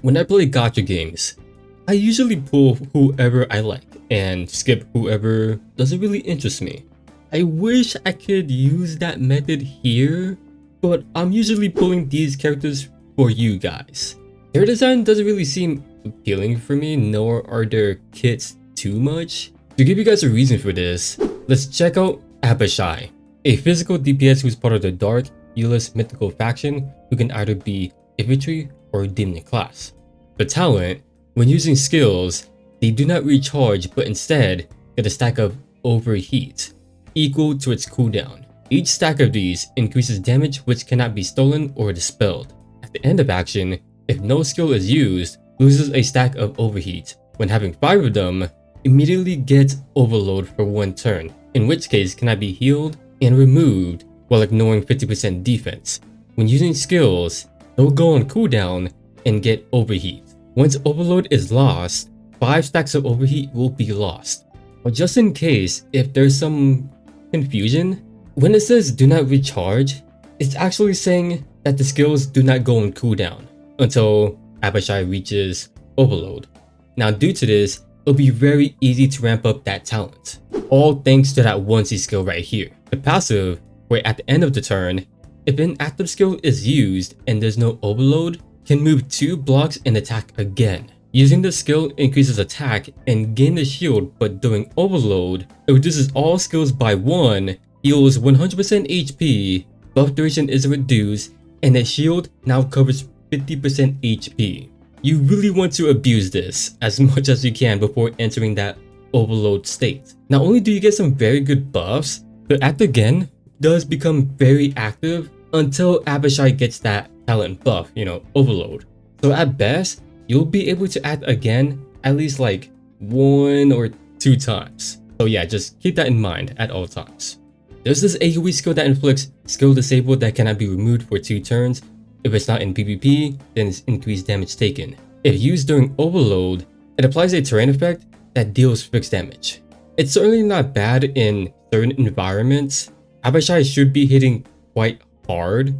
When I play gacha games, I usually pull whoever I like and skip whoever doesn't really interest me. I wish I could use that method here, but I'm usually pulling these characters for you guys. Their design doesn't really seem appealing for me, nor are their kits too much. To give you guys a reason for this, let's check out Abishai, a physical DPS who's part of the Dark Euless mythical faction who can either be infantry or demon class. The talent, when using skills, they do not recharge but instead get a stack of overheat, equal to its cooldown. Each stack of these increases damage which cannot be stolen or dispelled. At the end of action, if no skill is used, loses a stack of overheat. When having 5 of them, immediately gets overload for 1 turn, in which case cannot be healed and removed while ignoring 50% defense. When using skills, they'll go on cooldown and get overheat. Once overload is lost, 5 stacks of overheat will be lost. But just in case, if there's some confusion, when it says do not recharge, it's actually saying that the skills do not go on cooldown until Abishai reaches overload. Now due to this, it'll be very easy to ramp up that talent. All thanks to that onesie skill right here. The passive, where at the end of the turn, if an active skill is used and there's no overload, can move 2 blocks and attack again. Using the skill increases attack and gain the shield, but during overload, it reduces all skills by 1, heals 100% HP, buff duration is reduced, and the shield now covers 50% HP. You really want to abuse this as much as you can before entering that overload state. Not only do you get some very good buffs, the act again does become very active until Abishai gets that talent buff, overload. So at best, you'll be able to act again at least like 1 or 2 times. So yeah, just keep that in mind at all times. There's this AoE skill that inflicts skill disabled that cannot be removed for 2 turns. If it's not in PvP, then it's increased damage taken. If used during overload, it applies a terrain effect that deals fixed damage. It's certainly not bad in certain environments. Abishai should be hitting quite hard.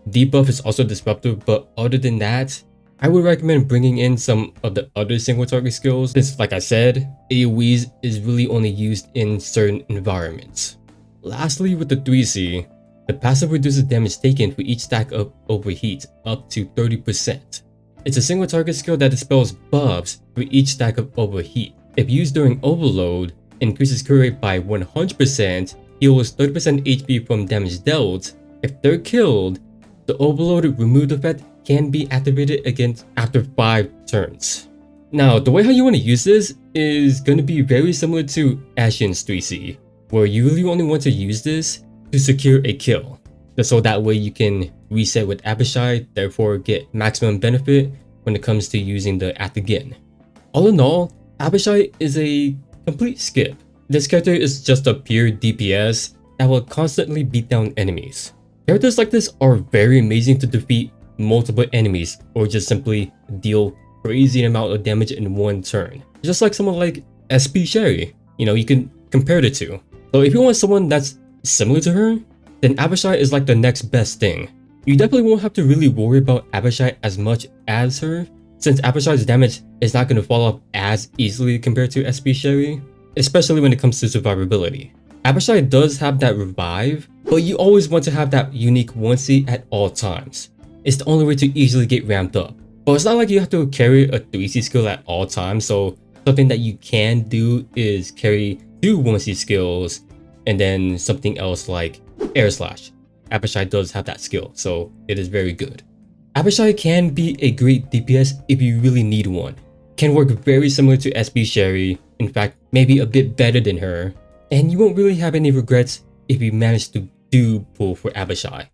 Debuff is also disruptive, but other than that, I would recommend bringing in some of the other single target skills since, like I said, AoEs is really only used in certain environments. Lastly, with the Thxs, the passive reduces damage taken for each stack of overheat up to 30%. It's a single target skill that dispels buffs for each stack of overheat. If used during overload, increases cure rate by 100%, heals 30% HP from damage dealt. If they're killed, the overload removed effect can be activated again after 5 turns. Now, the way how you want to use this is going to be very similar to Ashen's 3C, where you really only want to use this to secure a kill, just so that way you can reset with Abishai, therefore get maximum benefit when it comes to using the act again. All in all, Abishai is a complete skip. This character is just a pure DPS that will constantly beat down enemies. Characters like this are very amazing to defeat multiple enemies or just simply deal crazy amount of damage in 1 turn. Just like someone like SP Sherry, you can compare the two. So if you want someone that's similar to her, then Abishai is like the next best thing. You definitely won't have to really worry about Abishai as much as her, since Abishai's damage is not going to fall off as easily compared to SP Sherry, especially when it comes to survivability. Abishai does have that revive, but you always want to have that unique onesie at all times. It's the only way to easily get ramped up. But it's not like you have to carry a 3C skill at all times, so something that you can do is carry 2 onesie skills and then something else like Air Slash. Abishai does have that skill, so it is very good. Abishai can be a great DPS if you really need one. Can work very similar to SP Sherry, in fact maybe a bit better than her, and you won't really have any regrets if you manage to do pull for Abishai.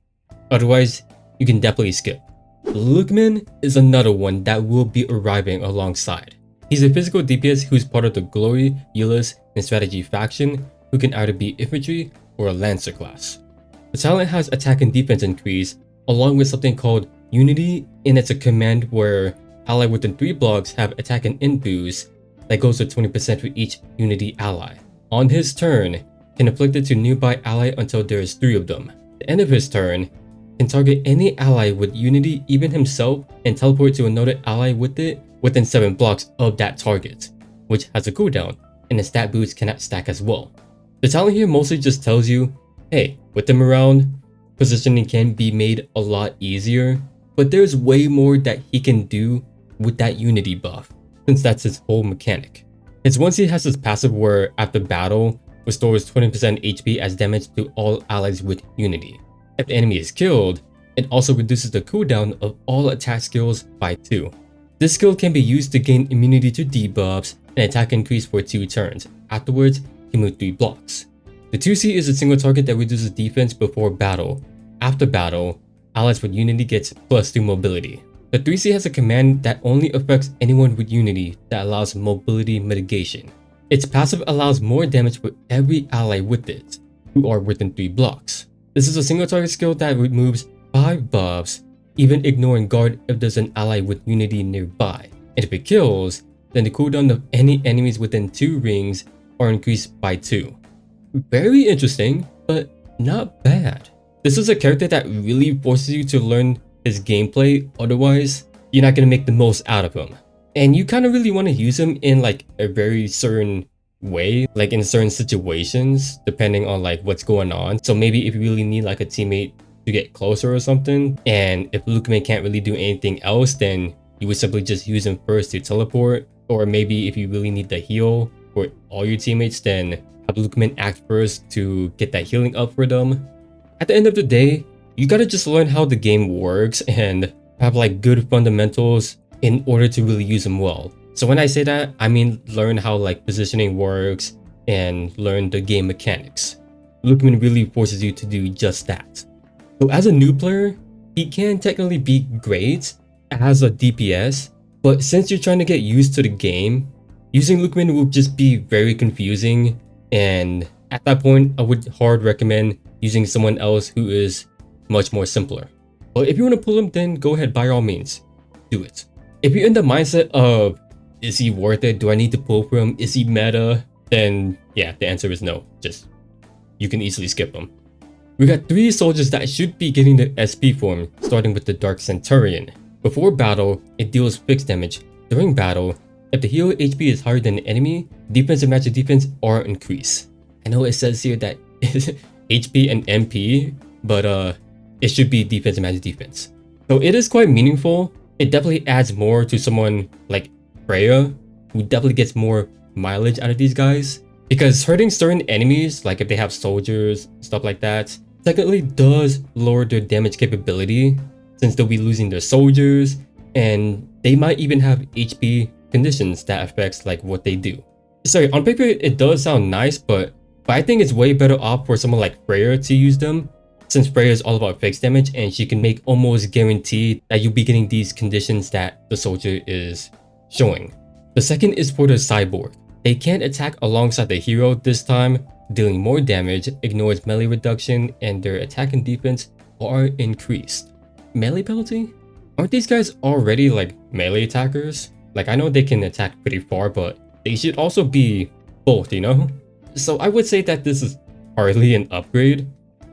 Otherwise, you can definitely skip. Lukhmaan is another one that will be arriving alongside. He's a physical DPS who's part of the Glory, Euless, and Strategy faction who can either be infantry or a Lancer class. The talent has attack and defense increase along with something called Unity, and it's a command where allies within 3 blocks have attack and int boost that goes to 20% for each Unity ally. On his turn, can inflict it to nearby ally until there is 3 of them. At the end of his turn, can target any ally with Unity, even himself, and teleport to another ally with it within 7 blocks of that target, which has a cooldown, and the stat boost cannot stack as well. The talent here mostly just tells you, hey, with him around, positioning can be made a lot easier, but there's way more that he can do with that Unity buff, since that's his whole mechanic. His 1C has his passive where after battle, restores 20% HP as damage to all allies with Unity. If the enemy is killed, it also reduces the cooldown of all attack skills by 2. This skill can be used to gain immunity to debuffs and attack increase for 2 turns. Afterwards, he moves 3 blocks. The 2C is a single target that reduces defense before battle. After battle, allies with Unity gets +2 mobility. The 3C has a command that only affects anyone with Unity that allows mobility mitigation. Its passive allows more damage for every ally with it, who are within 3 blocks. This is a single target skill that removes 5 buffs, even ignoring guard if there's an ally with Unity nearby. And if it kills, then the cooldown of any enemies within 2 rings are increased by 2. Very interesting, but not bad. This is a character that really forces you to learn his gameplay, otherwise you're not gonna make the most out of him. And you kind of really want to use him in like a very certain way, like in certain situations, depending on like what's going on. So maybe if you really need like a teammate to get closer or something, and if Lukhmaan can't really do anything else, then you would simply just use him first to teleport. Or maybe if you really need the heal for all your teammates, then have Lukhmaan act first to get that healing up for them. At the end of the day, you gotta just learn how the game works and have like good fundamentals in order to really use them well. So when I say that, I mean learn how like positioning works and learn the game mechanics. Lukhmaan really forces you to do just that. So as a new player, he can technically be great as a DPS, but since you're trying to get used to the game, using Lukhmaan will just be very confusing, and at that point I would hard recommend using someone else who is much more simpler. But if you want to pull him, then go ahead, by all means, do it. If you're in the mindset of, is he worth it? Do I need to pull for him? Is he meta? Then yeah, the answer is no. Just, you can easily skip him. We got 3 soldiers that should be getting the SP form, starting with the Dark Centurion. Before battle, it deals fixed damage. During battle, if the hero HP is higher than the enemy, defense and magic defense are increased. I know it says here that HP and MP, but it should be defense and magic defense. So it is quite meaningful. It definitely adds more to someone like Freya, who definitely gets more mileage out of these guys. Because hurting certain enemies, like if they have soldiers, stuff like that, technically does lower their damage capability, since they'll be losing their soldiers, and they might even have HP conditions that affects like what they do. Sorry, on paper it does sound nice, but I think it's way better off for someone like Freya to use them, since Freya is all about fixed damage and she can make almost guaranteed that you'll be getting these conditions that the soldier is showing. The second is for the cyborg. They can't attack alongside the hero this time, dealing more damage, ignores melee reduction, and their attack and defense are increased. Melee penalty? Aren't these guys already like melee attackers? Like I know they can attack pretty far, but they should also be both, you know? So I would say that this is hardly an upgrade.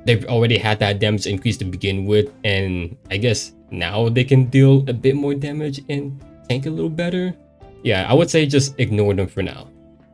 They've already had that damage increase to begin with, and I guess now they can deal a bit more damage and tank a little better. Yeah, I would say just ignore them for now.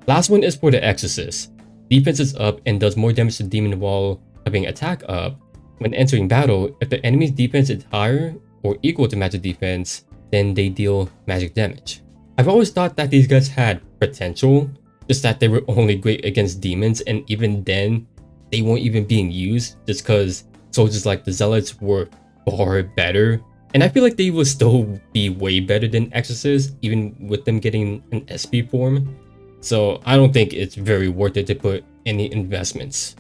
Last one is for the Thxs. Defense is up and does more damage to demon while having attack up. When entering battle, if the enemy's defense is higher or equal to magic defense, then they deal magic damage. I've always thought that these guys had potential, just that they were only great against demons, and even then, they weren't even being used just because soldiers like the Zealots were far better. And I feel like they will still be way better than Thxs, even with them getting an SP form. So I don't think it's very worth it to put any investments.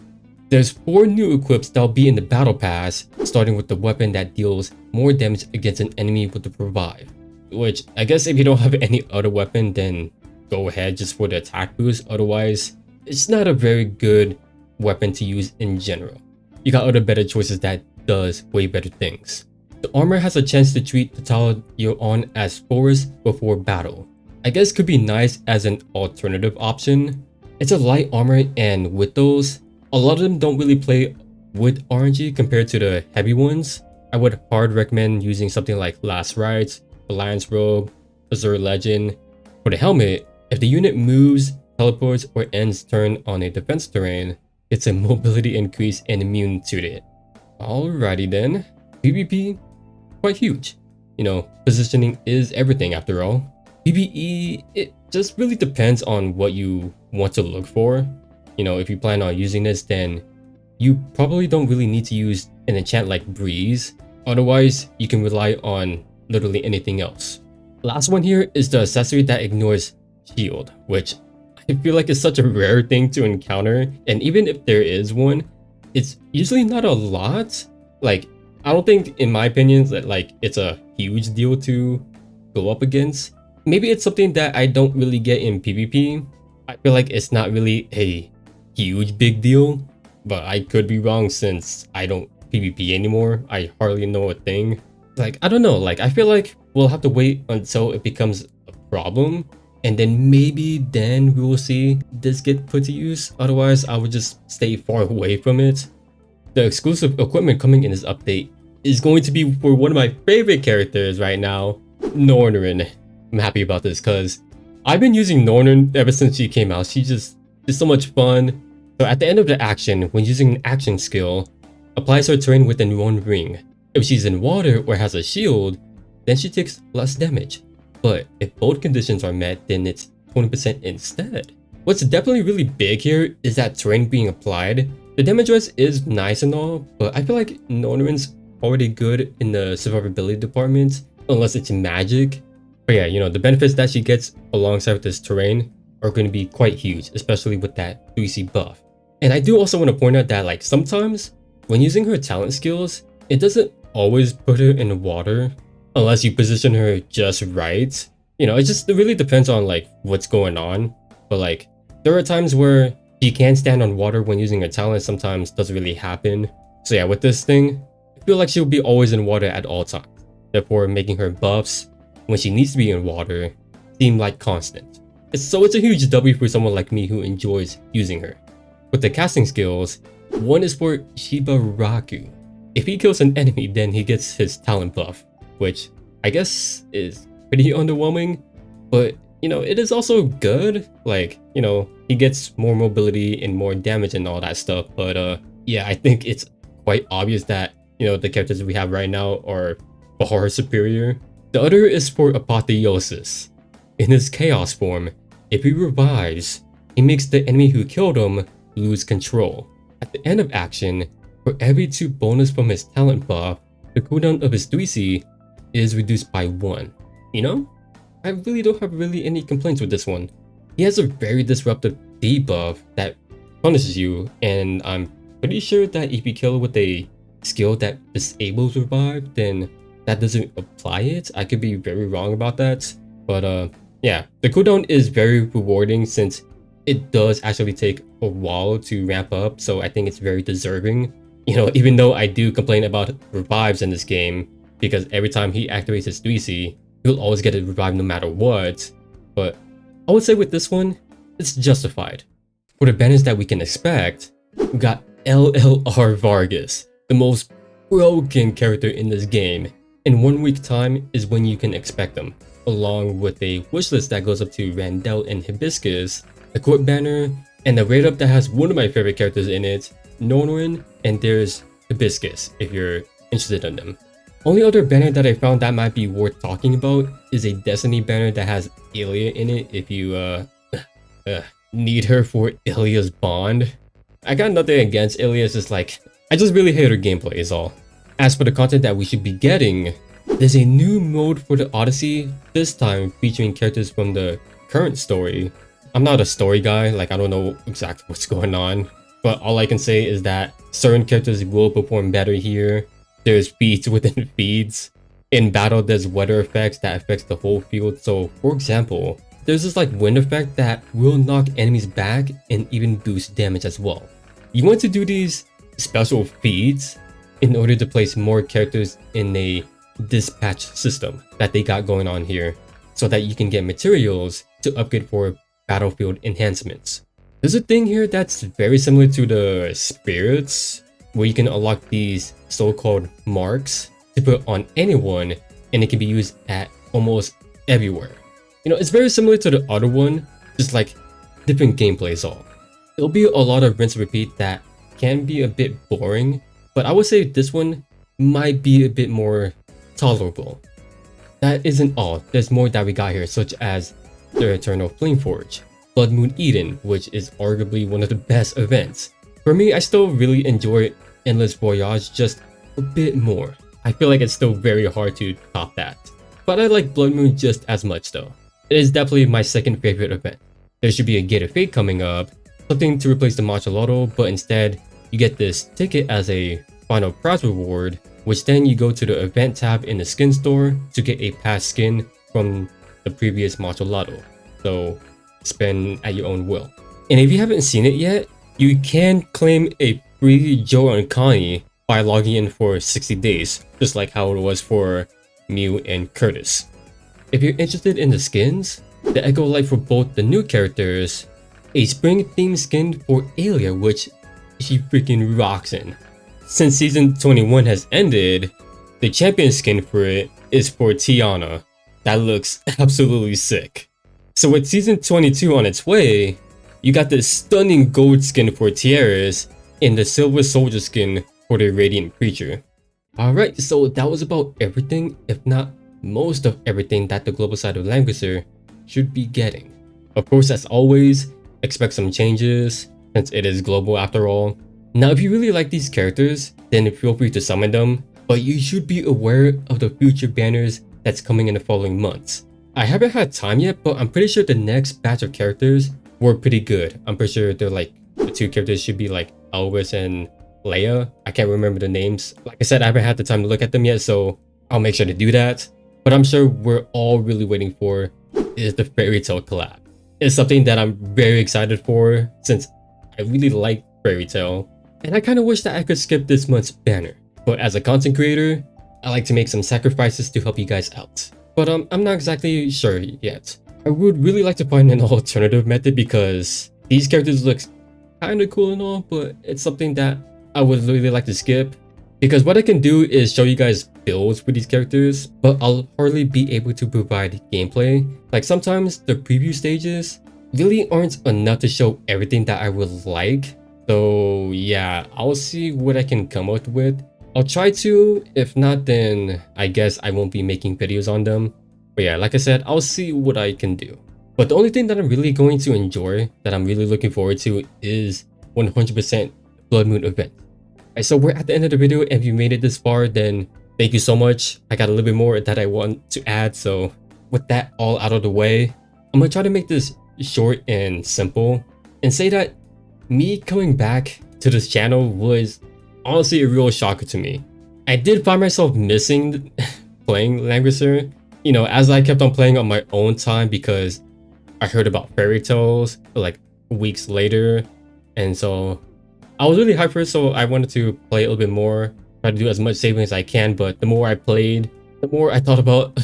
There's 4 new equips that'll be in the battle pass, starting with the weapon that deals more damage against an enemy with the revive. Which I guess if you don't have any other weapon, then go ahead just for the attack boost. Otherwise, it's not a very good weapon to use in general. You got other better choices that does way better things. The armor has a chance to treat the tower you're on as forest before battle. I guess could be nice as an alternative option. It's a light armor, and with those, a lot of them don't really play with RNG compared to the heavy ones. I would hard recommend using something like Last Rites, Alliance Robe, Azure Legend. For the helmet, if the unit moves, teleports, or ends turn on a defense terrain, it's a mobility increase and immune to it. Alrighty then, PvP, quite huge. You know, positioning is everything after all. PvE, it just really depends on what you want to look for. You know, if you plan on using this, then you probably don't really need to use an enchant like Breeze. Otherwise, you can rely on literally anything else. Last one here is the accessory that ignores shield, which I feel like is such a rare thing to encounter. And even if there is one, it's usually not a lot. Like, I don't think, in my opinion, that like it's a huge deal to go up against. Maybe it's something that I don't really get in PvP. I feel like it's not really a huge big deal, but I could be wrong since I don't PvP anymore. I hardly know a thing. Like, I don't know, like I feel like we'll have to wait until it becomes a problem, and then maybe then we will see this get put to use. Otherwise, I would just stay far away from it. The exclusive equipment coming in this update is going to be for one of my favorite characters right now, Nornorin. I'm happy about this because I've been using Nornorin ever since she came out. She's just so much fun. So at the end of the action, when using an action skill, applies her terrain within one ring. If she's in water or has a shield, then she takes less damage. But if both conditions are met, then it's 20% instead. What's definitely really big here is that terrain being applied. The damage res is nice and all, but I feel like Nornorin's already good in the survivability department, unless it's magic. But yeah, you know, the benefits that she gets alongside with this terrain are going to be quite huge, especially with that 3C buff. And I do also want to point out that like sometimes when using her talent skills, it doesn't always put her in the water unless you position her just right. You know, it really depends on like what's going on. But like there are times where she can stand on water when using her talent, sometimes doesn't really happen. So yeah, with this thing, I feel like she'll be always in water at all times, therefore making her buffs when she needs to be in water seem like constant. So it's a huge W for someone like me who enjoys using her. With the casting skills, one is for Shibaraku. If he kills an enemy, then he gets his talent buff, which I guess is pretty underwhelming, but you know, it is also good. Like, you know, he gets more mobility and more damage and all that stuff, but yeah, I think it's quite obvious that, you know, the characters we have right now are far superior. The other is for Apotheosis. In his chaos form, if he revives, he makes the enemy who killed him lose control. At the end of action, for every 2 bonus from his talent buff, the cooldown of his 3C is reduced by 1. You know, I really don't have any complaints with this one. He has a very disruptive debuff that punishes you, and I'm pretty sure that if you kill with a skill that disables revive, then that doesn't apply it. I could be very wrong about that, but yeah, the cooldown is very rewarding since it does actually take a while to ramp up, so I think it's very deserving. You know, even though I do complain about revives in this game, because every time he activates his 3C, he'll always get a revive no matter what, but I would say with this one, it's justified. For the banners that we can expect, we got LLR Vargas, the most broken character in this game. In 1 week time is when you can expect them, along with a wishlist that goes up to Randall and Hibiscus, a court banner, and a raid up that has one of my favorite characters in it, Nornorin, and there's Hibiscus if you're interested in them. Only other banner that I found that might be worth talking about is a Destiny banner that has Ilia in it if you need her for Ilia's bond. I got nothing against Ilia, it's just like, I just really hate her gameplay is all. As for the content that we should be getting, there's a new mode for the Odyssey, this time featuring characters from the current story. I'm not a story guy, like I don't know exactly what's going on, but all I can say is that certain characters will perform better here. There's feeds within feeds. In battle, there's weather effects that affects the whole field. So for example, there's this like wind effect that will knock enemies back and even boost damage as well. You want to do these special feeds in order to place more characters in a dispatch system that they got going on here, so that you can get materials to upgrade for battlefield enhancements. There's a thing here that's very similar to the spirits, where you can unlock these so-called marks. to put on anyone, and it can be used at almost everywhere. You know, it's very similar to the other one, just like different gameplay is all. It'll be a lot of rinse and repeat that can be a bit boring, but I would say this one might be a bit more tolerable. That isn't all, there's more that we got here, such as the Eternal Flameforge, Blood Moon Eden, which is arguably one of the best events. For me, I still really enjoy Endless Voyage just a bit more. I feel like it's still very hard to top that. But I like Blood Moon just as much though. It is definitely my second favorite event. There should be a Gate of Fate coming up, something to replace the Matcha Lotto, but instead, you get this ticket as a final prize reward, which then you go to the event tab in the skin store to get a past skin from the previous Matcha Lotto. So spend at your own will. And if you haven't seen it yet, you can claim a free Joe and Connie by logging in for 60 days, just like how it was for Mew and Curtis. If you're interested in the skins, the Echo Light for both the new characters, a spring themed skin for Aelia, which she freaking rocks in. Since season 21 has ended, the champion skin for it is for Tiana. That looks absolutely sick. So with season 22 on its way, you got this stunning gold skin for Thxs and the silver soldier skin for the Radiant Preacher. Alright, so that was about everything, if not most of everything that the global side of Langrisser should be getting. Of course, as always, expect some changes, since it is global after all. Now, if you really like these characters, then feel free to summon them, but you should be aware of the future banners that's coming in the following months. I haven't had time yet, but I'm pretty sure the next batch of characters were pretty good. I'm pretty sure they're like, the two characters should be like Elvis and Leia. I can't remember the names. Like I said, I haven't had the time to look at them yet, so I'll make sure to do that. But I'm sure we're all really waiting for is the Fairy Tail collab. It's something that I'm very excited for, since I really like Fairy Tail. And I kind of wish that I could skip this month's banner. But as a content creator, I like to make some sacrifices to help you guys out. But I'm not exactly sure yet. I would really like to find an alternative method because these characters look kind of cool and all, but it's something that I would really like to skip. Because what I can do is show you guys builds with these characters, but I'll hardly be able to provide gameplay. Like sometimes the preview stages really aren't enough to show everything that I would like. So yeah, I'll see what I can come up with. I'll try to, if not then I guess I won't be making videos on them. But yeah, like I said, I'll see what I can do. But the only thing that I'm really going to enjoy, that I'm really looking forward to, is 100% Blood Moon event. Alright, so we're at the end of the video, and if you made it this far, then thank you so much. I got a little bit more that I want to add, so with that all out of the way, I'm gonna try to make this short and simple, and say that me coming back to this channel was honestly a real shocker to me. I did find myself missing playing Langrisser, you know, as I kept on playing on my own time because I heard about Fairy Tales like weeks later, and so I was really hyped for it, so I wanted to play a little bit more, try to do as much saving as I can. But the more I played, the more I thought about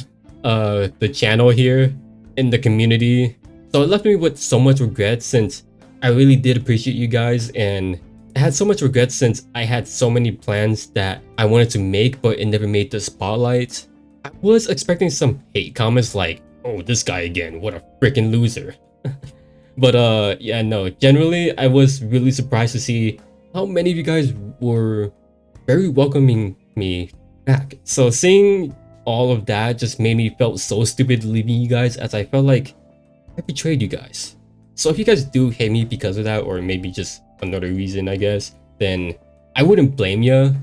the channel here in the community. So it left me with so much regret, since I really did appreciate you guys, and I had so much regret since I had so many plans that I wanted to make, but it never made the spotlight. I was expecting some hate comments like, "Oh, this guy again, what a freaking loser." But yeah, no, generally I was really surprised to see how many of you guys were very welcoming me back. So seeing all of that just made me felt so stupid leaving you guys, as I felt like I betrayed you guys. So if you guys do hate me because of that, or maybe just another reason, I guess, then I wouldn't blame you.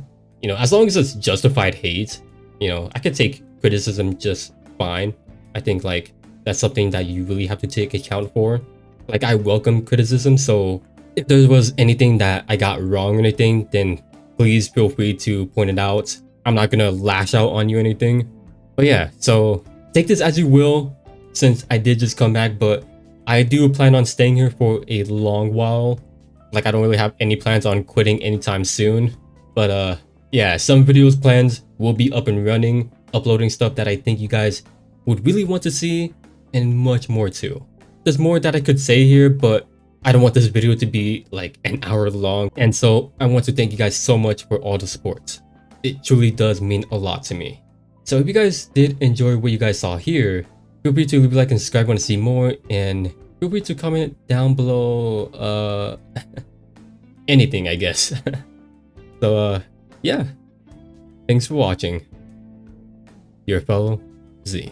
You know, as long as it's justified hate, you know, I could take criticism just fine. I think like that's something that you really have to take account for. Like, I welcome criticism, so if there was anything that I got wrong or anything, then please feel free to point it out. I'm not gonna lash out on you or anything. But yeah, so take this as you will, since I did just come back, but I do plan on staying here for a long while. Like, I don't really have any plans on quitting anytime soon. But yeah, some videos plans will be up and running, uploading stuff that I think you guys would really want to see, and much more too. There's more that I could say here, but I don't want this video to be like an hour long, and so I want to thank you guys so much for all the support. it truly does mean a lot to me. So if you guys did enjoy what you guys saw here, feel free to leave a like and subscribe if you want to see more, and feel free to comment down below anything, I guess. So yeah, thanks for watching. Your fellow Z.